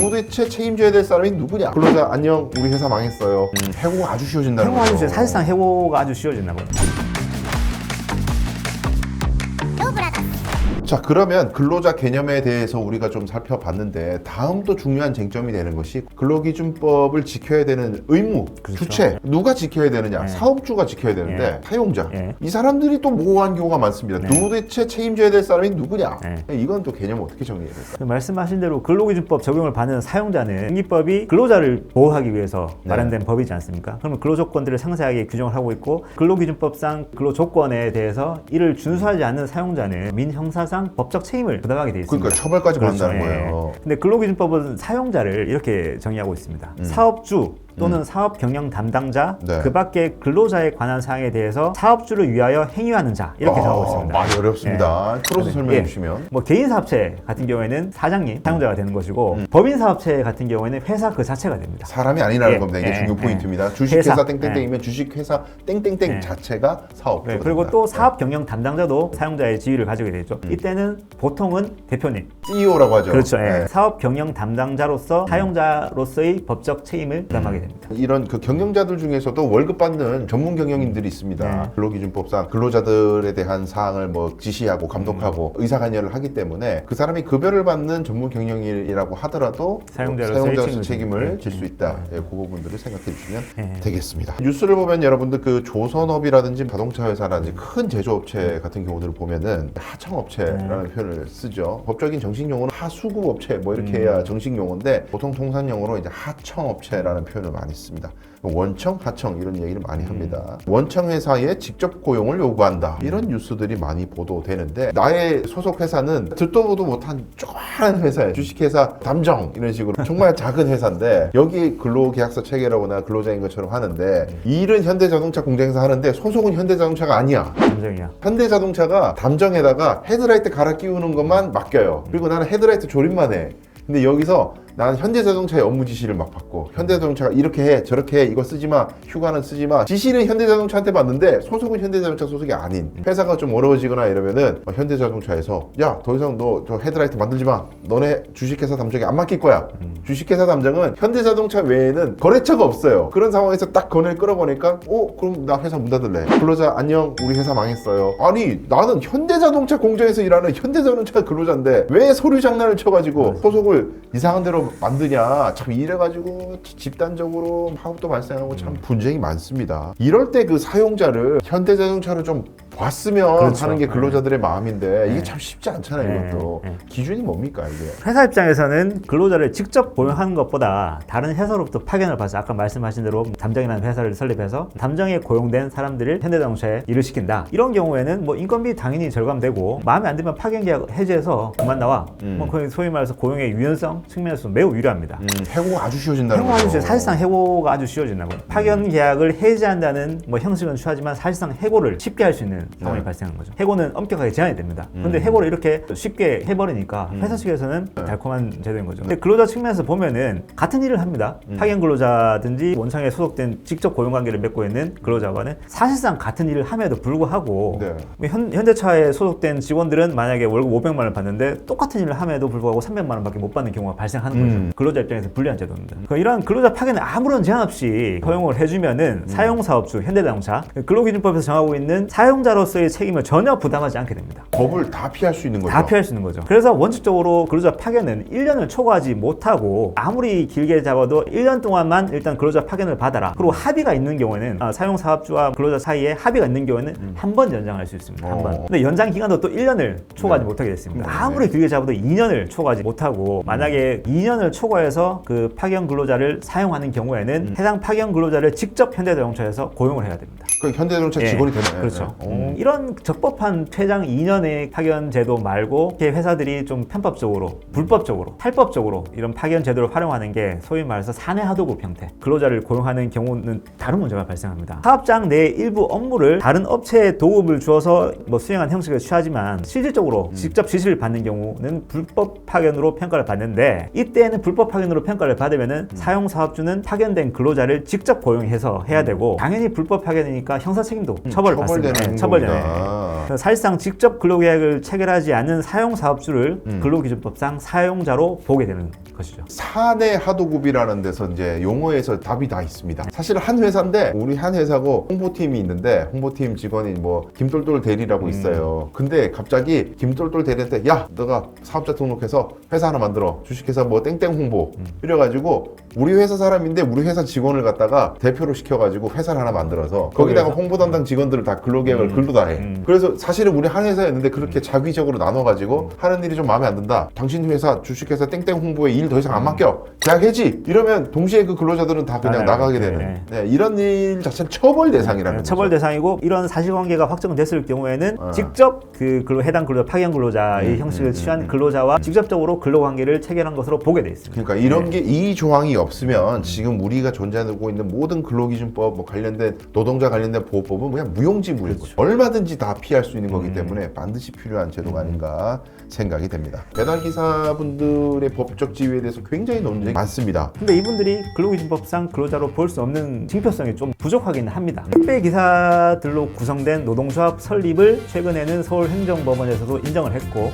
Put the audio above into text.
도대체 책임져야 될 사람이 누구냐? 근로자 안녕, 우리 회사 망했어요. 해고가 아주 쉬워진다는 해고가 거죠. 아주 사실상 해고가 아주 쉬워진다 고. 자, 그러면 근로자 개념에 대해서 우리가 좀 살펴봤는데 다음 또 중요한 쟁점이 되는 것이 근로기준법을 지켜야 되는 의무, 그렇죠. 주체, 누가 지켜야 되느냐? 네. 사업주가 지켜야 되는데 네. 사용자, 네. 이 사람들이 또 모호한 경우가 많습니다. 네. 도대체 책임져야 될 사람이 누구냐? 네. 이건 또 개념 어떻게 정리해야 될까요? 말씀하신 대로 근로기준법 적용을 받는 사용자는 공기법이 근로자를 보호하기 위해서 네. 마련된 법이지 않습니까? 그러면 근로조건들을 상세하게 규정을 하고 있고 근로기준법상 근로조건에 대해서 이를 준수하지 않는 사용자는 민형사상 법적 책임을 부담하게 돼 있습니다. 그러니까 처벌까지 받는다는 예. 거예요. 근데 근로기준법은 사용자를 이렇게 정의하고 있습니다. 사업주 또는 사업 경영 담당자, 네. 그 밖에 근로자에 관한 사항에 대해서 사업주를 위하여 행위하는 자 이렇게 정하고 있습니다. 많이 어렵습니다. 풀어서 네. 설명해 예. 주시면. 뭐 개인 사업체 같은 경우에는 사장님 사용자가 되는 것이고 법인 사업체 같은 경우에는 회사 그 자체가 됩니다. 사람이 아니라는 예, 겁니다. 이게 예, 중요 예. 포인트입니다. 주식회사 회사, 땡땡땡이면 주식회사 땡땡땡 예. 자체가 사업주가 네, 그리고 됩니다. 또 사업 경영 담당자도 사용자의 지위를 가지게 되죠. 이때는 보통은 대표님. CEO라고 하죠. 그렇죠. 예. 네. 사업 경영 담당자로서 사용자로서의 법적 책임을 부담하게 됩니다. 이런 그 경영자들 중에서도 월급 받는 전문 경영인들이 있습니다. 네. 근로기준법상 근로자들에 대한 사항을 뭐 지시하고 감독하고 의사관여를 하기 때문에 그 사람이 급여를 받는 전문 경영인이라고 하더라도 사용자로서의 책임을 질 수 네. 있다. 그 부분들을 생각해 주시면 네. 되겠습니다. 뉴스를 보면 여러분들 그 조선업이라든지 자동차 회사라든지 큰 제조업체 같은 경우들을 보면은 하청업체라는 표현을 쓰죠. 법적인 정식 용어는 하수구업체 뭐 이렇게 해야 정식 용어인데 보통 통상 용어로 이제 하청업체라는 표현을 많이 씁니다. 원청, 하청 이런 얘기를 많이 합니다. 원청 회사에 직접 고용을 요구한다. 이런 뉴스들이 많이 보도되는데 나의 소속 회사는 듣도 보도 못한 조그마한 회사예요. 주식회사 담정 이런 식으로 정말 작은 회사인데 여기 근로계약서 체결하거나 근로자인 것처럼 하는데 일은 현대자동차 공장에서 하는데 소속은 현대자동차가 아니야. 감정이야. 현대자동차가 담정에다가 헤드라이트 갈아 끼우는 것만 맡겨요. 그리고 나는 헤드라이트 조립만 해. 근데 여기서 나는 현대자동차의 업무 지시를 막 받고 현대자동차가 이렇게 해 저렇게 해 이거 쓰지 마 휴가는 쓰지 마 지시는 현대자동차한테 받는데 소속은 현대자동차 소속이 아닌 회사가 좀 어려워지거나 이러면은 현대자동차에서 야 더 이상 너 저 헤드라이트 만들지 마 너네 주식회사 담정에 안 맡길 거야. 주식회사 담정은 현대자동차 외에는 거래처가 없어요. 그런 상황에서 딱 건을 끌어보니까 그럼 나 회사 문 닫을래. 근로자 안녕 우리 회사 망했어요. 아니 나는 현대자동차 공장에서 일하는 현대자동차 근로자인데 왜 서류 장난을 쳐가지고 소속을 이상한 대로 만드냐. 참 이래가지고 집단적으로 파업도 발생하고 참 분쟁이 많습니다. 이럴 때 그 사용자를 현대자동차로 좀 봤으면 그렇죠. 하는 게 근로자들의 마음인데 이게 네. 참 쉽지 않잖아요. 네. 이것도 네. 기준이 뭡니까 이게? 회사 입장에서는 근로자를 직접 고용하는 것보다 다른 회사로부터 파견을 받아서 아까 말씀하신 대로 담정이라는 회사를 설립해서 담정에 고용된 사람들을 현대자동차에 일을 시킨다. 이런 경우에는 뭐 인건비 당연히 절감되고 마음에 안 들면 파견 계약 해지해서 그만 나와. 뭐 거의 소위 말해서 고용의 유연성 측면에서 매우 유리합니다. 해고가 아주 쉬워진다는 해고가 아주 거죠. 사실상 해고가 아주 쉬워진다고. 파견 계약을 해지한다는 뭐 형식은 취하지만 사실상 해고를 쉽게 할 수 있는 상황이 발생하는 거죠. 해고는 엄격하게 제한이 됩니다. 근데 해고를 이렇게 쉽게 해버리니까 회사 측에서는 달콤한 제도인 거죠. 근데 근로자 측면에서 보면은 같은 일을 합니다. 파견 근로자든지 원청에 소속된 직접 고용 관계를 맺고 있는 근로자와는 사실상 같은 일을 함에도 불구하고 네. 현대차에 소속된 직원들은 만약에 월급 500만 원을 받는데 똑같은 일을 함에도 불구하고 300만 원밖에 못 받는 경우가 발생하는 거죠. 근로자 입장에서 불리한 제도입니다. 그러니까 이러한 근로자 파견을 아무런 제한 없이 허용을 해주면은 사용사업주 현대자동차 근로기준법에서 정하고 있는 사용자로서의 책임을 전혀 부담하지 않게 됩니다. 법을 다 피할 수 있는 거죠. 다 피할 수 있는 거죠. 그래서 원칙적으로 근로자 파견은 1년을 초과하지 못하고 아무리 길게 잡아도 1년 동안만 일단 근로자 파견을 받아라. 그리고 합의가 있는 경우에는 사용사업주와 근로자 사이에 합의가 있는 경우에는 한 번 연장할 수 있습니다. 한 번. 근데 연장 기간도 또 1년을 초과하지 못하게 됐습니다. 아무리 길게 잡아도 2년을 초과하지 못하고 만약에 2년을 초과해서 그 파견 근로자를 사용하는 경우에는 해당 파견 근로자를 직접 현대자동차에서 고용을 해야 됩니다. 그 현대자동차 직원이 되네. 그렇죠. 이런 적법한 최장 2년의 파견 제도 말고 이렇게 회사들이 좀 편법적으로, 불법적으로, 탈법적으로 이런 파견 제도를 활용하는 게 소위 말해서 사내 하도급 형태. 근로자를 고용하는 경우는 다른 문제가 발생합니다. 사업장 내 일부 업무를 다른 업체에 도급을 주어서 뭐 수행한 형식을 취하지만 실질적으로 직접 지시를 받는 경우는 불법 파견으로 평가를 받는데 이때는 불법 파견으로 평가를 받으면은 사용 사업주는 파견된 근로자를 직접 고용해서 해야 되고 당연히 불법 파견이니까 형사 책임도 처벌받습니다. 총벌전입니다. 그래서 사실상 직접 근로계약을 체결하지 않는 사용사업주를 음. 근로기준법상 사용자로 보게 되는 것이죠. 사내 하도급이라는 데서 이제 용어에서 답이 다 있습니다. 사실 한 회사인데 우리 한 회사고 홍보팀이 있는데 홍보팀 직원이 뭐 김똘똘 대리라고 있어요. 근데 갑자기 김똘똘 대리한테 야 너가 사업자 등록해서 회사 하나 만들어 주식회사 뭐 땡땡 홍보 이래가지고 우리 회사 사람인데 우리 회사 직원을 갖다가 대표로 시켜가지고 회사를 하나 만들어서 거기다가 홍보 담당 직원들을 다 근로계약을 글로 다 해. 그래서 사실은 우리 한 회사였는데 그렇게 자기적으로 나눠가지고 하는 일이 좀 마음에 안 든다. 당신 회사 주식회사 땡땡 홍보에 일 더 이상 안 맡겨. 계약해지. 이러면 동시에 그 근로자들은 다 그냥 나가게 되는. 네, 이런 일 자체는 처벌 대상이라는 거죠. 처벌 대상이고 이런 사실관계가 확정됐을 경우에는 직접 그 해당 근로 파견 근로자의 형식을 취한 근로자와 직접적으로 근로관계를 체결한 것으로 보게 돼 있습니다. 그러니까 이런 게 이 조항이 없으면 지금 우리가 존재하고 있는 모든 근로기준법 뭐 관련된 노동자 관련된 보호법은 그냥 무용지물인 거죠. 얼마든지 다 피할 수 있는 거기 때문에 반드시 필요한 제도가 아닌가 생각이 됩니다. 배달기사분들의 법적 지위에 대해서 굉장히 논쟁이 많습니다. 근데 이분들이 근로기준법상 근로자로 볼 수 없는 징표성이 좀 부족하긴 합니다. 택배 기사들로 구성된 노동조합 설립을 최근에는 서울행정법원에서도 인정을 했고